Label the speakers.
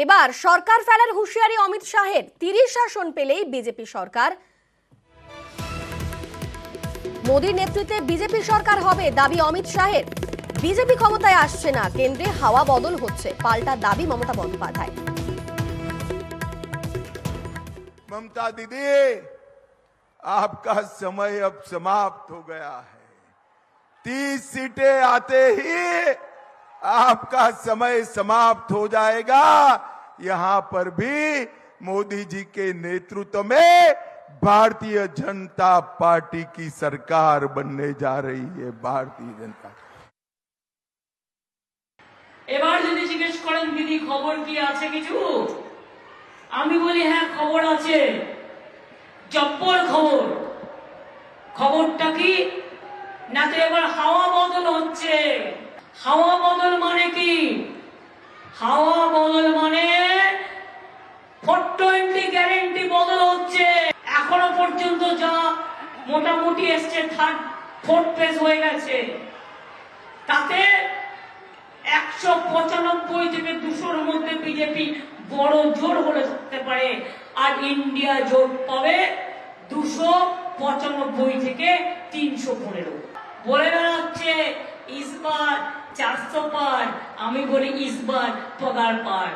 Speaker 1: এবার সরকার ফেলার হুঁশিয়ারি অমিত শাহের। 30 আসন পেলেই বিজেপি সরকার। মোদীর নেতৃত্বে বিজেপি সরকার হবে দাবি অমিত শাহের। বিজেপি ক্ষমতায় আসছে না, কেন্দ্রে হাওয়া বদল হচ্ছে, পাল্টা দাবি মমতা বন্দ্যোপাধ্যায়।
Speaker 2: ममता दीदी, आपका समय अब समाप्त हो गया है। 30 सीटें आते ही आपका समय समाप्त हो जाएगा। यहां पर भी मोदी जी के नेतृत्व में भारतीय जनता पार्टी की सरकार बनने जा रही है। भारतीय जनता
Speaker 3: এবার যদি জিজ্ঞেস করেন দিদি খবর কি আছে কিছু, আমি বলি হ্যাঁ খবর আছে, জব্বর খবর। খবরটা কি না, তো এবার হাওয়া বদল হচ্ছে। হাওয়া বদল মানে কি? হাওয়া বদল মানে 420 গ্যারেন্টি বদল হচ্ছে। এখনো পর্যন্ত যা মোটামুটি এসছে, ফোর্থ ফেজ হয়ে গেছে, তাতে 195 থেকে 200-র মধ্যে বিজেপি বড় জোর হলে থাকতে পারে, আর ইন্ডিয়া জোট পাবে 295 থেকে 315। বলে বেড়াচ্ছে ইসবার 400 পার, আমি বলি ইসবার পগার পার।